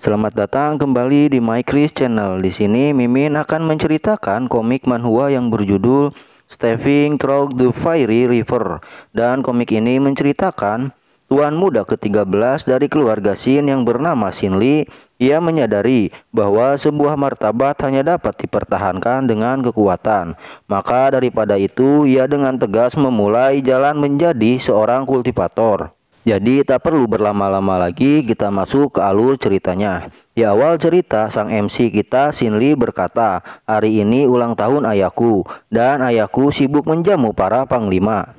Selamat datang kembali di My Chris Channel. Di sini Mimin akan menceritakan komik manhwa yang berjudul Stepping Through the Fiery River. Dan komik ini menceritakan tuan muda ke-13 dari keluarga Shin yang bernama Shin Lee. Ia menyadari bahwa sebuah martabat hanya dapat dipertahankan dengan kekuatan. Maka daripada itu, ia dengan tegas memulai jalan menjadi seorang kultivator. Jadi tak perlu berlama-lama lagi, kita masuk ke alur ceritanya. Di awal cerita, sang MC kita Shin Lee berkata, "Hari ini ulang tahun ayahku, dan ayahku sibuk menjamu para panglima.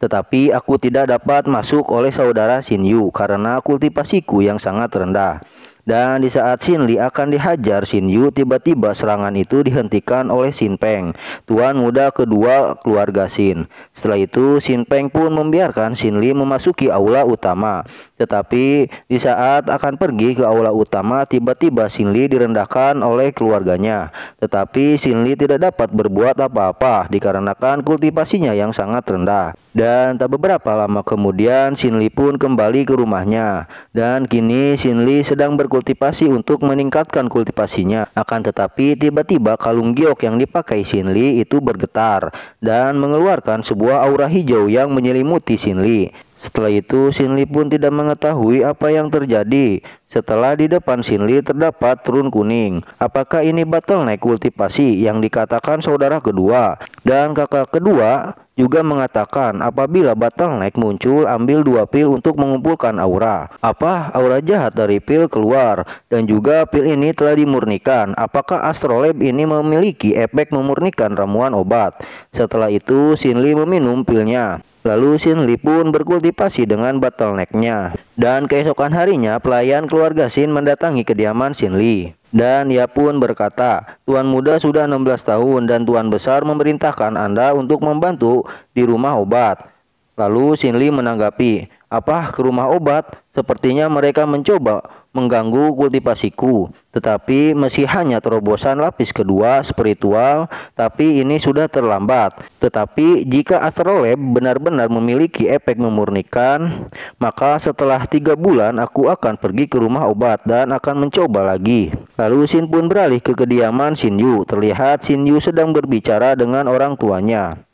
Tetapi aku tidak dapat masuk oleh saudara Shin Yu karena kultivasiku yang sangat rendah." Dan di saat Shin Lee akan dihajar Shin Yu, tiba-tiba serangan itu dihentikan oleh Shin Peng, tuan muda kedua keluarga Shin. Setelah itu Shin Peng pun membiarkan Shin Lee memasuki aula utama. Tetapi di saat akan pergi ke aula utama, tiba-tiba Shin Lee direndahkan oleh keluarganya. Tetapi Shin Lee tidak dapat berbuat apa-apa dikarenakan kultivasinya yang sangat rendah. Dan tak beberapa lama kemudian Shin Lee pun kembali ke rumahnya. Dan kini Shin Lee sedang berkultivasi untuk meningkatkan kultivasinya. Akan tetapi tiba-tiba kalung giok yang dipakai Shin Lee itu bergetar dan mengeluarkan sebuah aura hijau yang menyelimuti Shin Lee. Setelah itu Shin Lee pun tidak mengetahui apa yang terjadi. Setelah di depan Shin Lee terdapat run kuning. Apakah ini bottleneck kultivasi yang dikatakan saudara kedua? Dan kakak kedua juga mengatakan apabila bottleneck muncul, ambil 2 pil untuk mengumpulkan aura. Apa aura jahat dari pil keluar? Dan juga pil ini telah dimurnikan. Apakah Astrolab ini memiliki efek memurnikan ramuan obat? Setelah itu Shin Lee meminum pilnya. Lalu Shin Lee pun berkultivasi dengan bottleneck-nya. Dan keesokan harinya pelayan keluarga Shin mendatangi kediaman Shin Lee. Dan ia pun berkata, "Tuan muda sudah 16 tahun dan tuan besar memerintahkan Anda untuk membantu di rumah obat." Lalu Shin Lee menanggapi, "Apa ke rumah obat? Sepertinya mereka mencoba mengganggu kultivasiku. Tetapi meski hanya terobosan lapis kedua spiritual, tapi ini sudah terlambat. Tetapi jika Astrolab benar-benar memiliki efek memurnikan, maka setelah 3 bulan aku akan pergi ke rumah obat dan akan mencoba lagi." Lalu Shin pun beralih ke kediaman Shin Yu. Terlihat Shin Yu sedang berbicara dengan orang tuanya.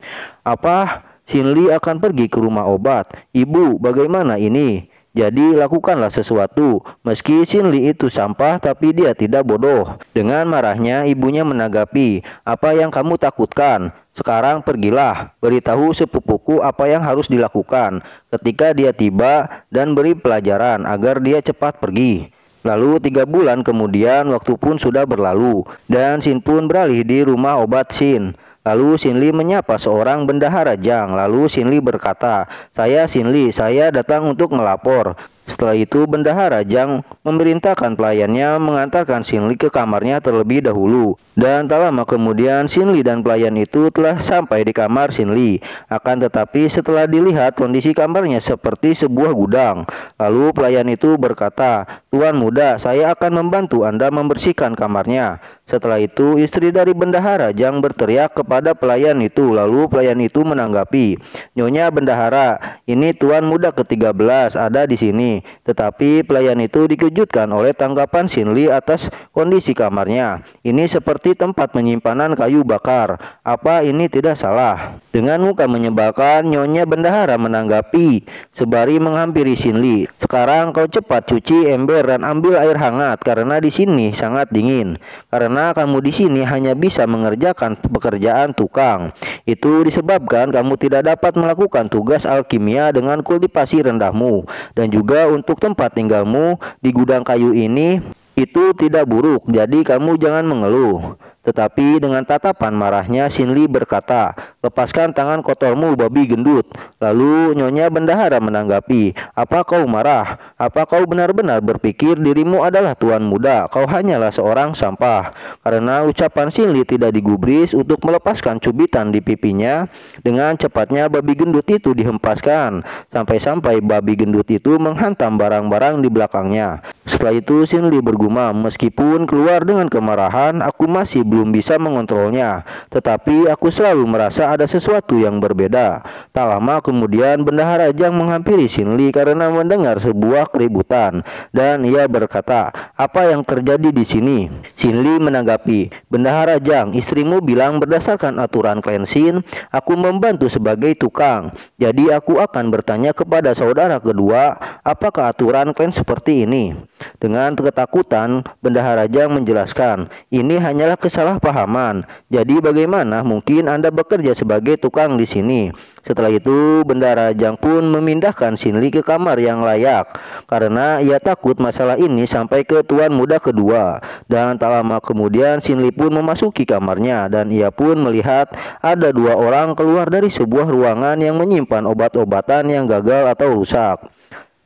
"Apa? Shin Lee akan pergi ke rumah obat? Ibu, bagaimana ini? Jadi lakukanlah sesuatu." Meski Shin Lee itu sampah, tapi dia tidak bodoh. Dengan marahnya ibunya menanggapi, "Apa yang kamu takutkan? Sekarang pergilah, beritahu sepupuku apa yang harus dilakukan ketika dia tiba dan beri pelajaran agar dia cepat pergi." Lalu 3 bulan kemudian waktu pun sudah berlalu dan Shin pun beralih di rumah obat Shin. Lalu Shin Lee menyapa seorang bendahara Jang. Lalu Shin Lee berkata, "Saya Shin Lee, saya datang untuk melapor." Setelah itu bendahara Jang memerintahkan pelayannya mengantarkan Shin Lee ke kamarnya terlebih dahulu. Dan tak lama kemudian Shin Lee dan pelayan itu telah sampai di kamar Shin Lee. Akan tetapi setelah dilihat kondisi kamarnya seperti sebuah gudang. Lalu pelayan itu berkata, "Tuan muda, saya akan membantu Anda membersihkan kamarnya." Setelah itu istri dari bendahara Jang berteriak kepada pelayan itu. Lalu pelayan itu menanggapi, "Nyonya bendahara, ini tuan muda ke-13 ada di sini." Tetapi pelayan itu dikejutkan oleh tanggapan Shin Lee atas kondisi kamarnya. "Ini seperti tempat penyimpanan kayu bakar. Apa ini tidak salah?" Dengan muka menyebalkan, Nyonya bendahara menanggapi sembari menghampiri Shin Lee, "Sekarang kau cepat cuci ember dan ambil air hangat karena di sini sangat dingin. Karena kamu di sini hanya bisa mengerjakan pekerjaan tukang. Itu disebabkan kamu tidak dapat melakukan tugas alkimia dengan kultivasi rendahmu. Dan juga untuk tempat tinggalmu di gudang kayu ini itu tidak buruk, jadi kamu jangan mengeluh." Tetapi dengan tatapan marahnya Shin Lee berkata, "Lepaskan tangan kotormu babi gendut." Lalu Nyonya bendahara menanggapi, "Apa kau marah? Apa kau benar-benar berpikir dirimu adalah tuan muda? Kau hanyalah seorang sampah." Karena ucapan Shin Lee tidak digubris untuk melepaskan cubitan di pipinya, dengan cepatnya babi gendut itu dihempaskan sampai-sampai babi gendut itu menghantam barang-barang di belakangnya. Setelah itu Shin Lee bergumam, "Meskipun keluar dengan kemarahan, aku masih belum belum bisa mengontrolnya, tetapi aku selalu merasa ada sesuatu yang berbeda. Tak lama kemudian Bendahara Jang menghampiri Shinli karena mendengar sebuah keributan, dan ia berkata, "Apa yang terjadi di sini?" Shinli menanggapi, "Bendahara Jang, istrimu bilang berdasarkan aturan klan Shin, aku membantu sebagai tukang. Jadi aku akan bertanya kepada saudara kedua, apakah aturan klan seperti ini?" Dengan ketakutan, Bendahara Jang menjelaskan, "Ini hanyalah kesalahpahaman. Jadi bagaimana mungkin Anda bekerja sebagai tukang di sini?" Setelah itu, Bendahara Jang pun memindahkan Shinli ke kamar yang layak karena ia takut masalah ini sampai ke tuan muda kedua. Dan tak lama kemudian Shinli pun memasuki kamarnya dan ia pun melihat ada dua orang keluar dari sebuah ruangan yang menyimpan obat-obatan yang gagal atau rusak.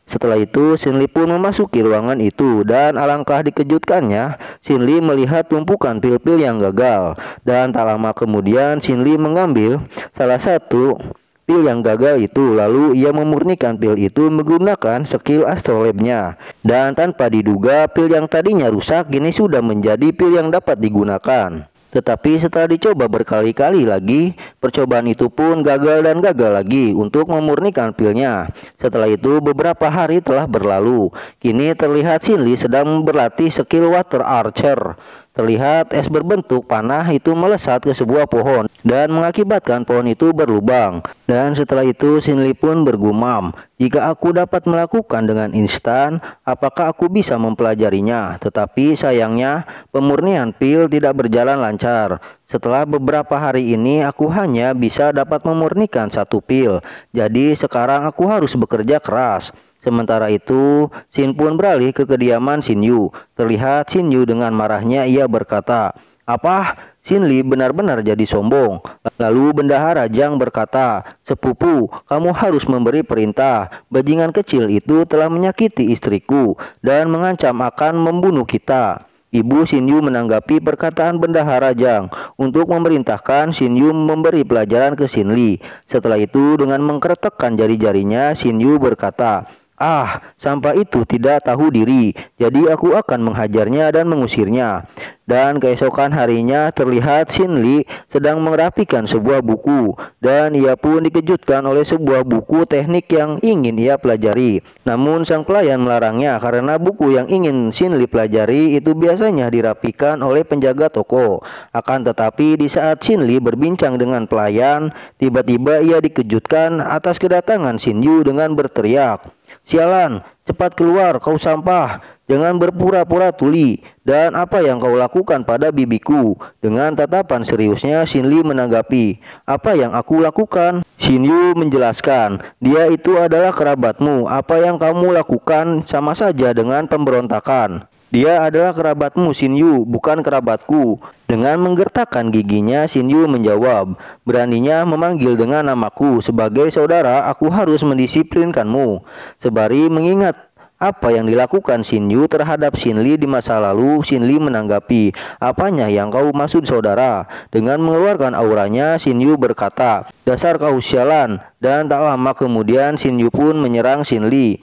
Setelah itu, Shinli pun memasuki ruangan itu dan alangkah dikejutkannya, Shinli melihat tumpukan pil-pil yang gagal. Dan tak lama kemudian, Shinli mengambil salah satu pil yang gagal itu, lalu ia memurnikan pil itu menggunakan skill astrolabnya. Dan tanpa diduga, pil yang tadinya rusak kini sudah menjadi pil yang dapat digunakan. Tetapi setelah dicoba berkali-kali lagi, percobaan itu pun gagal dan gagal lagi untuk memurnikan pilnya. Setelah itu beberapa hari telah berlalu. Kini terlihat Shinli sedang berlatih skill Water Archer. Terlihat es berbentuk panah itu melesat ke sebuah pohon dan mengakibatkan pohon itu berlubang. Dan setelah itu Shinli pun bergumam, "Jika aku dapat melakukan dengan instan, apakah aku bisa mempelajarinya?" Tetapi sayangnya pemurnian pil tidak berjalan lancar. Setelah beberapa hari ini aku hanya bisa dapat memurnikan satu pil. Jadi sekarang aku harus bekerja keras. Sementara itu, Shin pun beralih ke kediaman Shin Yu. Terlihat Shin Yu dengan marahnya ia berkata, "Apa? Shinli benar-benar jadi sombong." Lalu Bendahara Jang berkata, "Sepupu, kamu harus memberi perintah. Bajingan kecil itu telah menyakiti istriku dan mengancam akan membunuh kita." Ibu Shin Yu menanggapi perkataan Bendahara Jang untuk memerintahkan Shin Yu memberi pelajaran ke Shinli. Setelah itu dengan mengkeretekkan jari-jarinya, Shin Yu berkata, "Ah, sampah itu tidak tahu diri, jadi aku akan menghajarnya dan mengusirnya." Dan keesokan harinya terlihat Shinli sedang merapikan sebuah buku, dan ia pun dikejutkan oleh sebuah buku teknik yang ingin ia pelajari. Namun sang pelayan melarangnya karena buku yang ingin Shinli pelajari itu biasanya dirapikan oleh penjaga toko. Akan tetapi di saat Shinli berbincang dengan pelayan, tiba-tiba ia dikejutkan atas kedatangan Shin Yu dengan berteriak, "Sialan, cepat keluar kau sampah, jangan berpura-pura tuli, dan apa yang kau lakukan pada bibiku?" Dengan tatapan seriusnya Shinli menanggapi, "Apa yang aku lakukan?" Shin Yu menjelaskan, "Dia itu adalah kerabatmu, apa yang kamu lakukan sama saja dengan pemberontakan." "Dia adalah kerabatmu Shin Yu, bukan kerabatku." Dengan menggertakkan giginya Shin Yu menjawab, "Beraninya memanggil dengan namaku. Sebagai saudara aku harus mendisiplinkanmu." Sembari mengingat apa yang dilakukan Shin Yu terhadap Shinli di masa lalu, Shinli menanggapi, "Apanya yang kau maksud saudara?" Dengan mengeluarkan auranya, Shin Yu berkata, "Dasar kau sialan." Dan tak lama kemudian Shin Yu pun menyerang Shinli.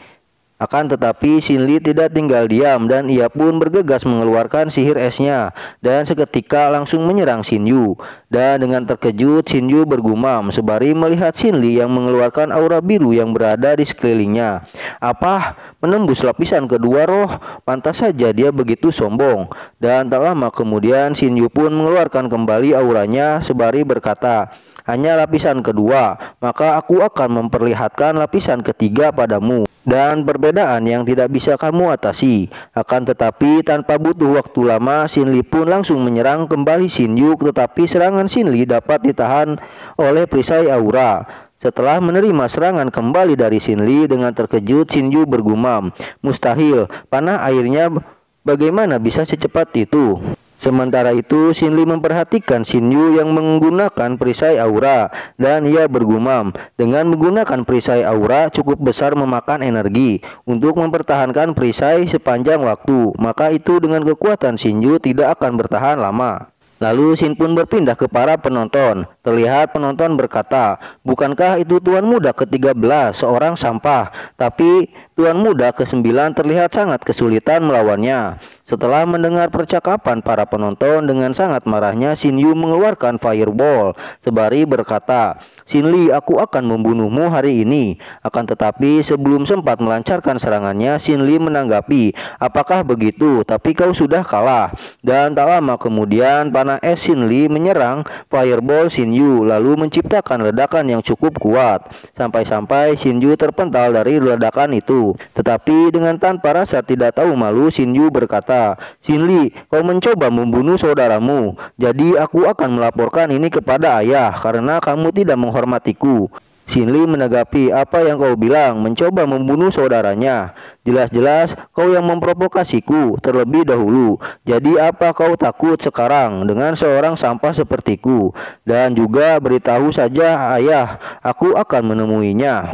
Akan tetapi Shinli tidak tinggal diam dan ia pun bergegas mengeluarkan sihir esnya dan seketika langsung menyerang Shin Yu. Dan dengan terkejut Shin Yu bergumam sembari melihat Shinli yang mengeluarkan aura biru yang berada di sekelilingnya. "Apa? Menembus lapisan kedua roh? Pantas saja dia begitu sombong." Dan tak lama kemudian Shin Yu pun mengeluarkan kembali auranya sembari berkata, "Hanya lapisan kedua, maka aku akan memperlihatkan lapisan ketiga padamu. Dan perbedaan yang tidak bisa kamu atasi." Akan tetapi tanpa butuh waktu lama Shinli pun langsung menyerang kembali Shin Yu, tetapi serangan Shinli dapat ditahan oleh perisai aura. Setelah menerima serangan kembali dari Shinli, dengan terkejut Shin Yu bergumam, "Mustahil, panah airnya bagaimana bisa secepat itu?" Sementara itu Shinli memperhatikan Shin Yu yang menggunakan perisai aura dan ia bergumam, "Dengan menggunakan perisai aura cukup besar memakan energi untuk mempertahankan perisai sepanjang waktu, maka itu dengan kekuatan Shin Yu tidak akan bertahan lama." Lalu Shin pun berpindah ke para penonton. Terlihat penonton berkata, "Bukankah itu tuan muda ke-13 seorang sampah? Tapi tuan muda ke-9 terlihat sangat kesulitan melawannya." Setelah mendengar percakapan para penonton, dengan sangat marahnya Shin Yu mengeluarkan fireball sembari berkata, "Shin Lee, aku akan membunuhmu hari ini." Akan tetapi sebelum sempat melancarkan serangannya, Shin Lee menanggapi, "Apakah begitu? Tapi kau sudah kalah." Dan tak lama kemudian panah es Shin Lee menyerang fireball Shin Yu, lalu menciptakan ledakan yang cukup kuat. Sampai-sampai Shin Yu terpental dari ledakan itu. Tetapi dengan tanpa rasa tidak tahu malu, Shin Yu berkata, "Shin Lee, kau mencoba membunuh saudaramu. Jadi aku akan melaporkan ini kepada ayah karena kamu tidak menghormatiku." Shin Lee menanggapi, "Apa yang kau bilang, mencoba membunuh saudaranya? Jelas-jelas kau yang memprovokasiku terlebih dahulu. Jadi apa kau takut sekarang dengan seorang sampah sepertiku? Dan juga beritahu saja ayah, aku akan menemuinya."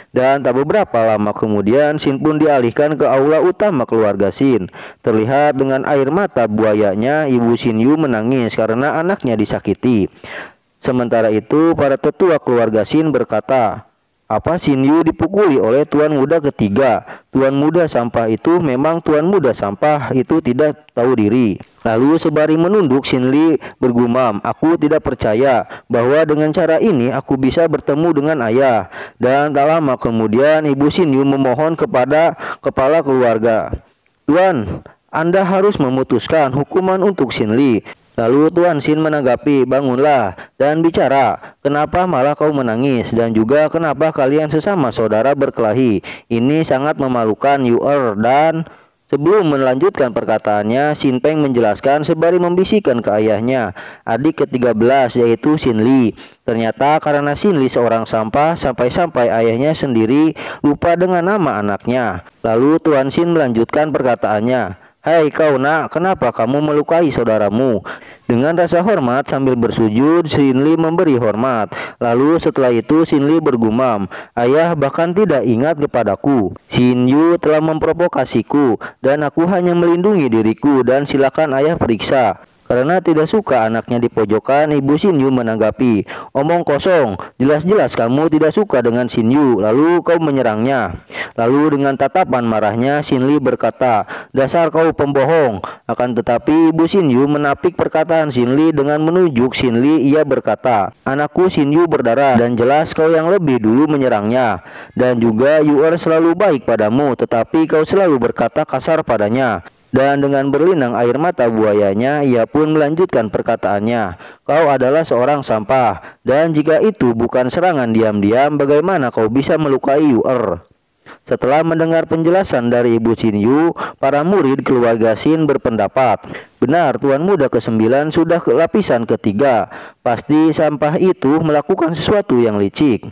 Dan tak beberapa lama kemudian Shin pun dialihkan ke aula utama keluarga Shin. Terlihat dengan air mata buayanya, ibu Shin Yu menangis karena anaknya disakiti. Sementara itu, para tetua keluarga Shin berkata, "Apa Shin Yu dipukuli oleh tuan muda ketiga? Tuan muda sampah itu memang tuan muda sampah itu tidak tahu diri." Lalu sembari menunduk, Shin Lee bergumam, "Aku tidak percaya bahwa dengan cara ini aku bisa bertemu dengan ayah." Dan tak lama kemudian ibu Shin Yu memohon kepada kepala keluarga, "Tuan, Anda harus memutuskan hukuman untuk Shin Lee." Lalu Tuan Shin menanggapi, "Bangunlah dan bicara. Kenapa malah kau menangis? Dan juga kenapa kalian sesama saudara berkelahi? Ini sangat memalukan, Yu-er." Dan sebelum melanjutkan perkataannya, Shin Peng menjelaskan sembari membisikkan ke ayahnya, adik ke-13 yaitu Shin Lee. Ternyata karena Shin Lee seorang sampah, sampai-sampai ayahnya sendiri lupa dengan nama anaknya. Lalu Tuan Shin melanjutkan perkataannya, "Hai kau nak, kenapa kamu melukai saudaramu?" Dengan rasa hormat sambil bersujud, Shin Lee memberi hormat. Lalu setelah itu Shin Lee bergumam, "Ayah bahkan tidak ingat kepadaku. Shin Yu telah memprovokasiku dan aku hanya melindungi diriku, dan silakan ayah periksa." Karena tidak suka anaknya di pojokan, ibu Shin Yu menanggapi, "Omong kosong, jelas-jelas kamu tidak suka dengan Shin Yu, lalu kau menyerangnya." Lalu dengan tatapan marahnya Shin Lee berkata, "Dasar kau pembohong." Akan tetapi ibu Shin Yu menapik perkataan Shin Lee dengan menunjuk Shin Lee. Ia berkata, "Anakku Shin Yu berdarah dan jelas kau yang lebih dulu menyerangnya. Dan juga Yu-er selalu baik padamu, tetapi kau selalu berkata kasar padanya." Dan dengan berlinang air mata buayanya, ia pun melanjutkan perkataannya, "Kau adalah seorang sampah, dan jika itu bukan serangan diam-diam, bagaimana kau bisa melukai Yu-er?" Setelah mendengar penjelasan dari ibu Shin Yu, para murid keluarga Shin berpendapat, "Benar, tuan muda ke-9 sudah ke lapisan ketiga. Pasti sampah itu melakukan sesuatu yang licik."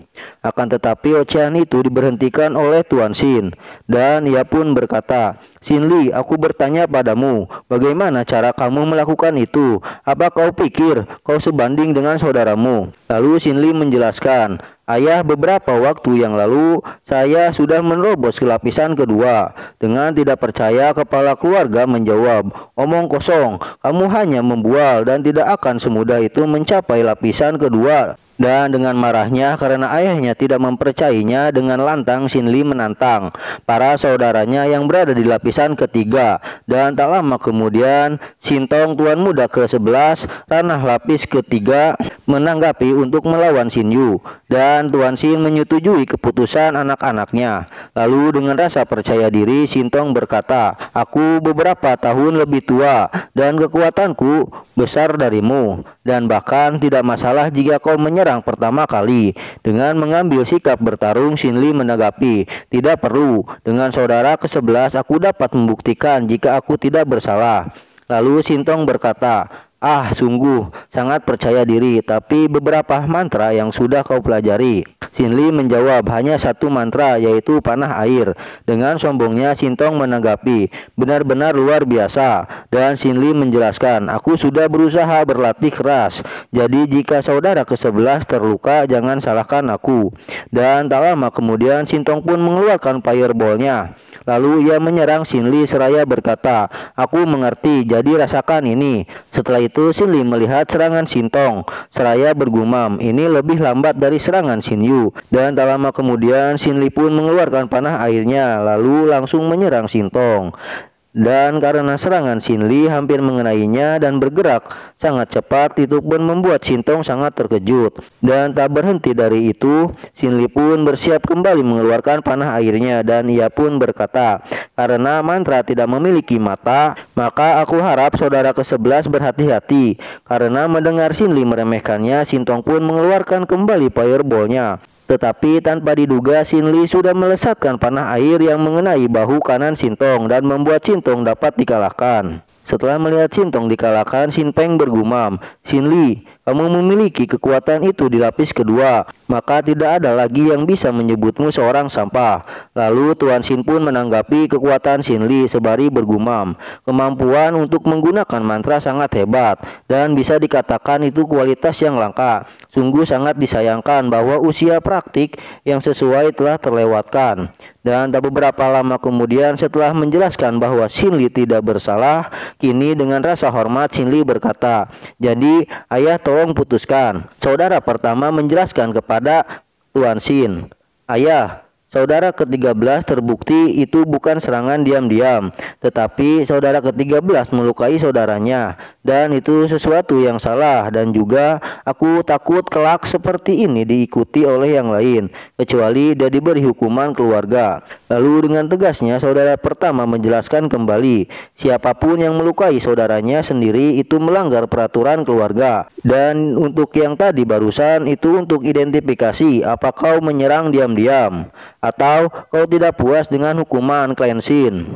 Akan tetapi ocehan itu diberhentikan oleh Tuan Shin, dan ia pun berkata, "Shin Lee, aku bertanya padamu, bagaimana cara kamu melakukan itu? Apa kau pikir kau sebanding dengan saudaramu?" Lalu Shin Lee menjelaskan, "Ayah, beberapa waktu yang lalu saya sudah menerobos ke lapisan kedua." Dengan tidak percaya, kepala keluarga menjawab, "Omong kosong, kamu hanya membual dan tidak akan semudah itu mencapai lapisan kedua." Dan dengan marahnya karena ayahnya tidak mempercayainya, dengan lantang Shin Lee menantang para saudaranya yang berada di lapisan ketiga. Dan tak lama kemudian Shin Tong, tuan muda ke-11 ranah lapis ketiga, menanggapi untuk melawan Shin Yu. Dan Tuan Shin menyetujui keputusan anak-anaknya. Lalu dengan rasa percaya diri, Shin Tong berkata, "Aku beberapa tahun lebih tua dan kekuatanku besar darimu. Dan bahkan tidak masalah jika kau menyerang pertama kali." Dengan mengambil sikap bertarung, Shin Lee menanggapi, "Tidak perlu. Dengan saudara ke-11 aku dapat membuktikan jika aku tidak bersalah." Lalu Shin Tong berkata, "Ah, sungguh sangat percaya diri, tapi beberapa mantra yang sudah kau pelajari?" Shin Lee menjawab, "Hanya satu mantra, yaitu panah air." Dengan sombongnya Shin Tong menanggapi, "Benar-benar luar biasa." Dan Shin Lee menjelaskan, "Aku sudah berusaha berlatih keras. Jadi jika saudara ke-11 terluka, jangan salahkan aku." Dan tak lama kemudian Shin Tong pun mengeluarkan fireball-nya. Lalu ia menyerang Shin Lee seraya berkata, "Aku mengerti, jadi rasakan ini." Setelah itu Shin Lee melihat serangan Shin Tong seraya bergumam, "Ini lebih lambat dari serangan Shin Yu." Dan tak lama kemudian Shin Lee pun mengeluarkan panah airnya lalu langsung menyerang Shin Tong. Dan karena serangan Xin Li hampir mengenainya dan bergerak sangat cepat, itu pun membuat Xin Tong sangat terkejut. Dan tak berhenti dari itu, Xin Li pun bersiap kembali mengeluarkan panah airnya, dan ia pun berkata, "Karena mantra tidak memiliki mata, maka aku harap saudara ke-11 berhati-hati." Karena mendengar Xin Li meremehkannya, Xin Tong pun mengeluarkan kembali fireball-nya. Tetapi tanpa diduga, Xin Li sudah melesatkan panah air yang mengenai bahu kanan Xin Tong dan membuat Xin Tong dapat dikalahkan. Setelah melihat Xin Tong dikalahkan, Xin Peng bergumam, "Xin Li, kamu memiliki kekuatan itu di lapis kedua, maka tidak ada lagi yang bisa menyebutmu seorang sampah." Lalu Tuan Xin pun menanggapi kekuatan Xin Li sembari bergumam, "Kemampuan untuk menggunakan mantra sangat hebat dan bisa dikatakan itu kualitas yang langka. Sungguh sangat disayangkan bahwa usia praktik yang sesuai telah terlewatkan." Dan tak beberapa lama kemudian, setelah menjelaskan bahwa Xin Li tidak bersalah, kini dengan rasa hormat Xin Li berkata, "Jadi ayah tolong putuskan." Saudara pertama menjelaskan kepada Tuan Xin, "Ayah, saudara ke-13 terbukti itu bukan serangan diam-diam, tetapi saudara ke-13 melukai saudaranya, dan itu sesuatu yang salah, dan juga aku takut kelak seperti ini diikuti oleh yang lain, kecuali dia diberi hukuman keluarga." Lalu dengan tegasnya saudara pertama menjelaskan kembali, siapapun yang melukai saudaranya sendiri itu melanggar peraturan keluarga. Dan untuk yang tadi barusan itu untuk identifikasi apa kau menyerang diam-diam atau kau tidak puas dengan hukuman Clan Xin.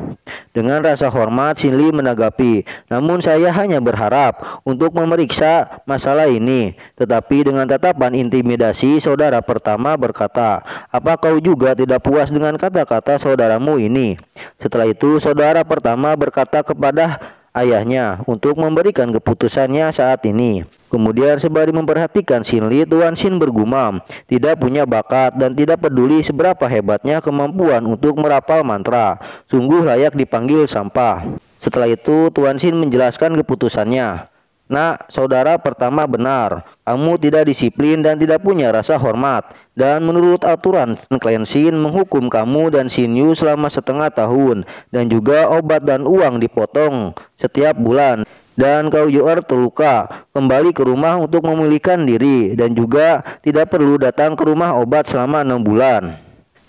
Dengan rasa hormat Xin Li menanggapi, "Namun saya hanya berharap untuk memeriksa masalah ini." Tetapi dengan tatapan intimidasi, saudara pertama berkata, "Apa kau juga tidak puas dengan kata-kata saudaramu ini?" Setelah itu saudara pertama berkata kepada ayahnya untuk memberikan keputusannya saat ini. Kemudian sembari memperhatikan Xin Li, Tuan Xin bergumam, "Tidak punya bakat dan tidak peduli seberapa hebatnya kemampuan untuk merapal mantra. Sungguh layak dipanggil sampah." Setelah itu Tuan Xin menjelaskan keputusannya. "Nak, saudara pertama benar. Kamu tidak disiplin dan tidak punya rasa hormat. Dan menurut aturan Clan Xin menghukum kamu dan Xin Yu selama setengah tahun. Dan juga obat dan uang dipotong setiap bulan. Dan kau Yuer terluka, kembali ke rumah untuk memulihkan diri. Dan juga tidak perlu datang ke rumah obat selama 6 bulan.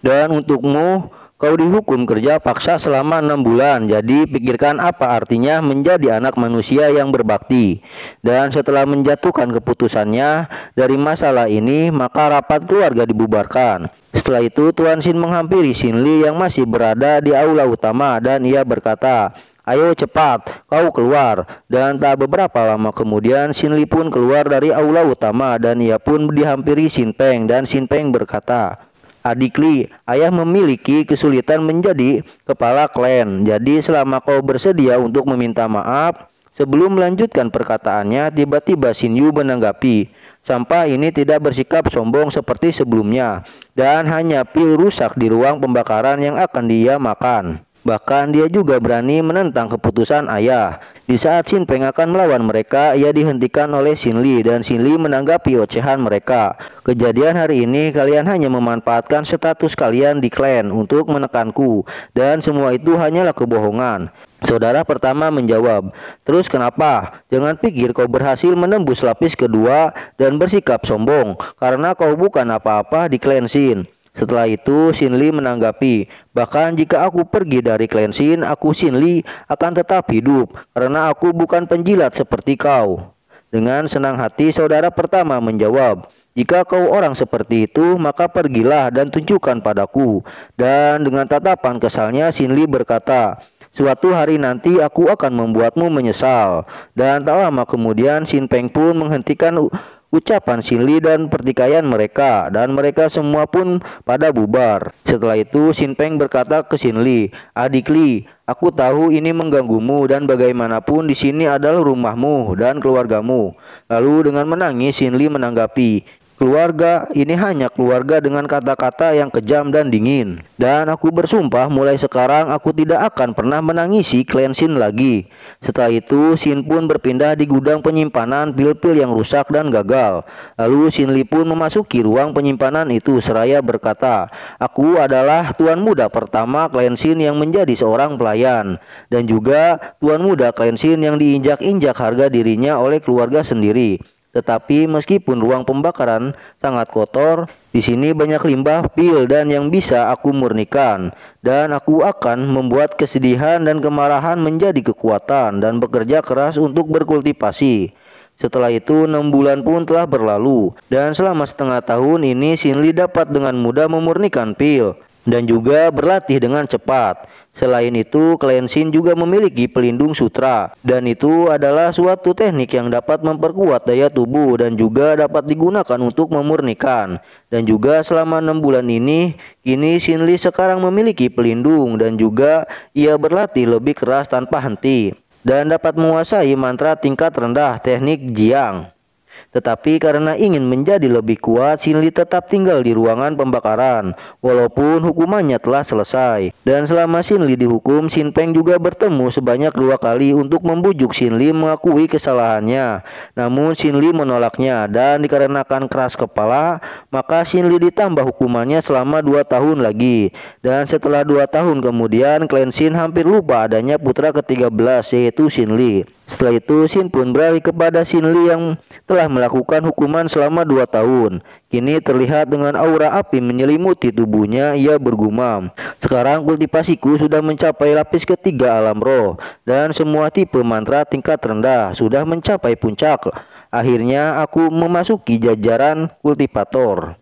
Dan untukmu, kau dihukum kerja paksa selama 6 bulan. Jadi pikirkan apa artinya menjadi anak manusia yang berbakti." Dan setelah menjatuhkan keputusannya dari masalah ini, maka rapat keluarga dibubarkan. Setelah itu Tuan Xin menghampiri Xin Li yang masih berada di aula utama, dan ia berkata, "Ayo cepat, kau keluar." Dan tak beberapa lama kemudian Xin Li pun keluar dari aula utama, dan ia pun dihampiri Xin Peng. Dan Xin Peng berkata, "Adik Li, ayah memiliki kesulitan menjadi kepala klan. Jadi selama kau bersedia untuk meminta maaf." Sebelum melanjutkan perkataannya, tiba-tiba Xin Yu menanggapi, "Sampah ini tidak bersikap sombong seperti sebelumnya, dan hanya pil rusak di ruang pembakaran yang akan dia makan. Bahkan dia juga berani menentang keputusan ayah." Di saat Xin Peng akan melawan mereka, ia dihentikan oleh Xin Li, dan Xin Li menanggapi ocehan mereka. "Kejadian hari ini kalian hanya memanfaatkan status kalian di klan untuk menekanku, dan semua itu hanyalah kebohongan." Saudara pertama menjawab, "Terus kenapa? Jangan pikir kau berhasil menembus lapis kedua dan bersikap sombong, karena kau bukan apa-apa di Clan Xin." Setelah itu Xin Li menanggapi, "Bahkan jika aku pergi dari Clan Xin, aku Xin Li akan tetap hidup, karena aku bukan penjilat seperti kau." Dengan senang hati saudara pertama menjawab, "Jika kau orang seperti itu, maka pergilah dan tunjukkan padaku." Dan dengan tatapan kesalnya Xin Li berkata, "Suatu hari nanti aku akan membuatmu menyesal." Dan tak lama kemudian Xin Peng pun menghentikan ucapan Xin Li dan pertikaian mereka, dan mereka semua pun pada bubar. Setelah itu Xin Peng berkata ke Xin Li, "Adik Li, aku tahu ini mengganggumu, dan bagaimanapun di sini adalah rumahmu dan keluargamu." Lalu dengan menangis Xin Li menanggapi, Keluarga ini hanya keluarga dengan kata-kata yang kejam dan dingin. Dan aku bersumpah mulai sekarang aku tidak akan pernah menangisi klien Shin lagi. Setelah itu Shin pun berpindah di gudang penyimpanan pil-pil yang rusak dan gagal. Lalu Shin Lee pun memasuki ruang penyimpanan itu seraya berkata, "Aku adalah tuan muda pertama klien Shin yang menjadi seorang pelayan. Dan juga tuan muda klien Shin yang diinjak-injak harga dirinya oleh keluarga sendiri. Tetapi meskipun ruang pembakaran sangat kotor, di sini banyak limbah pil dan yang bisa aku murnikan. Dan aku akan membuat kesedihan dan kemarahan menjadi kekuatan dan bekerja keras untuk berkultivasi." Setelah itu 6 bulan pun telah berlalu, dan selama setengah tahun ini Shin Lee dapat dengan mudah memurnikan pil dan juga berlatih dengan cepat. Selain itu, klien Shin juga memiliki pelindung sutra, dan itu adalah suatu teknik yang dapat memperkuat daya tubuh dan juga dapat digunakan untuk memurnikan. Dan juga selama 6 bulan ini, kini Shin Lee sekarang memiliki pelindung dan juga ia berlatih lebih keras tanpa henti dan dapat menguasai mantra tingkat rendah teknik Jiang. Tetapi karena ingin menjadi lebih kuat, Shin Lee tetap tinggal di ruangan pembakaran walaupun hukumannya telah selesai. Dan selama Shin Lee dihukum, Shin Peng juga bertemu sebanyak 2 kali untuk membujuk Shin Lee mengakui kesalahannya. Namun Shin Lee menolaknya, dan dikarenakan keras kepala, maka Shin Lee ditambah hukumannya selama 2 tahun lagi. Dan setelah 2 tahun kemudian, klien Shin hampir lupa adanya putra ke-13 yaitu Shin Lee. Setelah itu Shin pun beralih kepada Shin Lee yang telah melakukan hukuman selama 2 tahun. Kini terlihat dengan aura api menyelimuti tubuhnya, ia bergumam, "Sekarang kultivasiku sudah mencapai lapis ketiga alam roh, dan semua tipe mantra tingkat rendah sudah mencapai puncak. Akhirnya aku memasuki jajaran kultivator."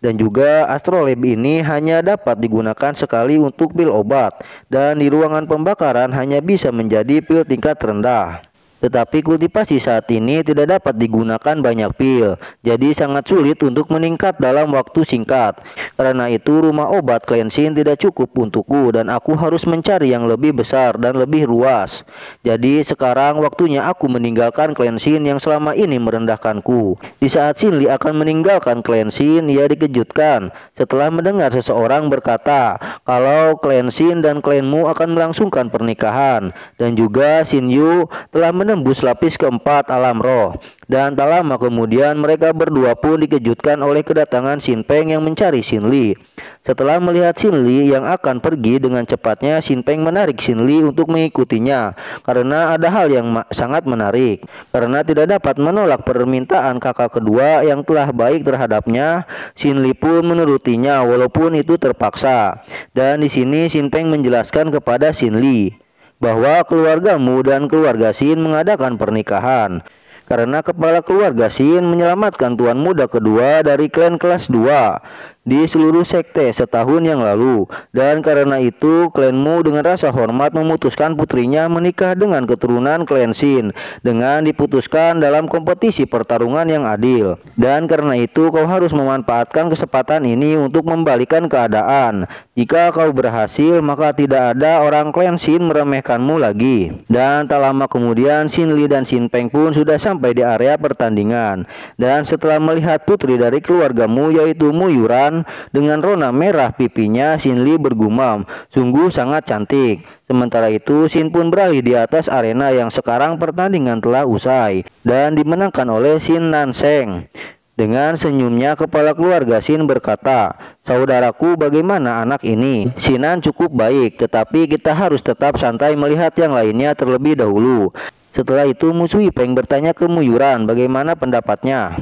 Dan juga astrolab ini hanya dapat digunakan sekali untuk pil obat, dan di ruangan pembakaran hanya bisa menjadi pil tingkat rendah. Tetapi kultivasi saat ini tidak dapat digunakan banyak pil, jadi sangat sulit untuk meningkat dalam waktu singkat. Karena itu rumah obat klien Shin tidak cukup untukku dan aku harus mencari yang lebih besar dan lebih luas. Jadi sekarang waktunya aku meninggalkan klien Shin yang selama ini merendahkanku. Di saat Shin Lee akan meninggalkan klien Shin, ia dikejutkan setelah mendengar seseorang berkata kalau klien Shin dan klienmu akan melangsungkan pernikahan, dan juga Shin Yu telah menembus lapis keempat alam roh. Dan tak lama kemudian mereka berdua pun dikejutkan oleh kedatangan Shin Peng yang mencari Shin Lee. Setelah melihat Shin Lee yang akan pergi dengan cepatnya, Shin Peng menarik Shin Lee untuk mengikutinya karena ada hal yang sangat menarik. Karena tidak dapat menolak permintaan kakak kedua yang telah baik terhadapnya, Shin Lee pun menurutinya walaupun itu terpaksa. Dan di sini Shin Peng menjelaskan kepada Shin Lee bahwa keluargamu dan keluarga Shin mengadakan pernikahan karena kepala keluarga Shin menyelamatkan tuan muda kedua dari klan kelas 2 di seluruh sekte setahun yang lalu. Dan karena itu klanmu dengan rasa hormat memutuskan putrinya menikah dengan keturunan klan Shin dengan diputuskan dalam kompetisi pertarungan yang adil. Dan karena itu kau harus memanfaatkan kesempatan ini untuk membalikan keadaan. Jika kau berhasil, maka tidak ada orang klan Shin meremehkanmu lagi. Dan tak lama kemudian Shin Lee dan Shin Peng pun sudah sampai di area pertandingan. Dan setelah melihat putri dari keluargamu yaitu Mu Yuran dengan rona merah pipinya, Shin Lee bergumam, "Sungguh sangat cantik." Sementara itu Shin pun beralih di atas arena yang sekarang pertandingan telah usai dan dimenangkan oleh Shin Nanseng. Dengan senyumnya kepala keluarga Shin berkata, "Saudaraku, bagaimana anak ini? Shinan cukup baik, tetapi kita harus tetap santai melihat yang lainnya terlebih dahulu." Setelah itu Mu Sui Peng bertanya ke Mu Yuran bagaimana pendapatnya.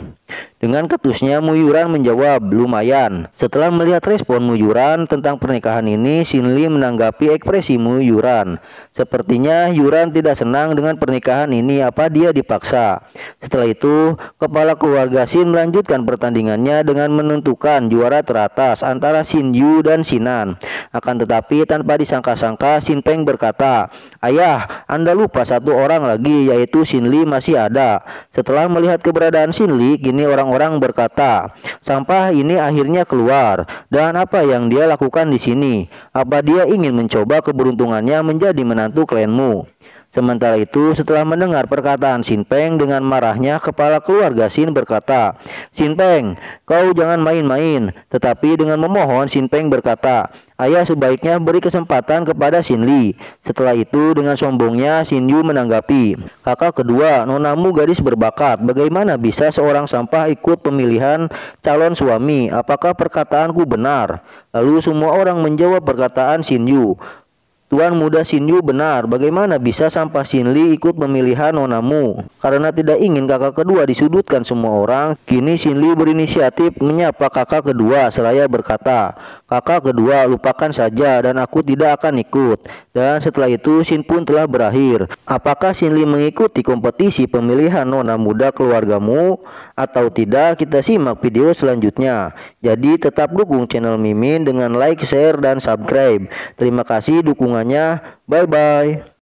Dengan ketusnya Mu Yuran menjawab, "Lumayan." Setelah melihat respon Mu Yuran tentang pernikahan ini, Shin Lee menanggapi ekspresi Mu Yuran. Sepertinya Yuran tidak senang dengan pernikahan ini, apa dia dipaksa. Setelah itu, kepala keluarga Shin melanjutkan pertandingannya dengan menentukan juara teratas antara Shin Yu dan Shinan. Akan tetapi tanpa disangka-sangka Shin Peng berkata, "Ayah, Anda lupa satu orang lagi, yaitu Shin Lee masih ada." Setelah melihat keberadaan Shin Lee, kini orang-orang berkata, "Sampah ini akhirnya keluar. Dan apa yang dia lakukan di sini? Apa dia ingin mencoba keberuntungannya menjadi menantu klanmu?" Sementara itu, setelah mendengar perkataan Shin Peng, dengan marahnya kepala keluarga Shin berkata, "Shin Peng, kau jangan main-main." Tetapi dengan memohon, Shin Peng berkata, "Ayah sebaiknya beri kesempatan kepada Shin Li." Setelah itu dengan sombongnya Shin Yu menanggapi, "Kakak kedua, nonamu gadis berbakat. Bagaimana bisa seorang sampah ikut pemilihan calon suami? Apakah perkataanku benar?" Lalu semua orang menjawab perkataan Shin Yu. "Tuan muda Shin Yu benar. Bagaimana bisa sampah Shin Li ikut pemilihan nonamu?" Karena tidak ingin kakak kedua disudutkan semua orang, kini Shin Li berinisiatif menyapa kakak kedua seraya berkata, "Kakak kedua, lupakan saja dan aku tidak akan ikut." Dan setelah itu Shin pun telah berakhir. Apakah Shin Li mengikuti kompetisi pemilihan nona muda keluargamu atau tidak? Kita simak video selanjutnya. Jadi tetap dukung channel Mimin dengan like, share, dan subscribe. Terima kasih dukungannya. Bye bye.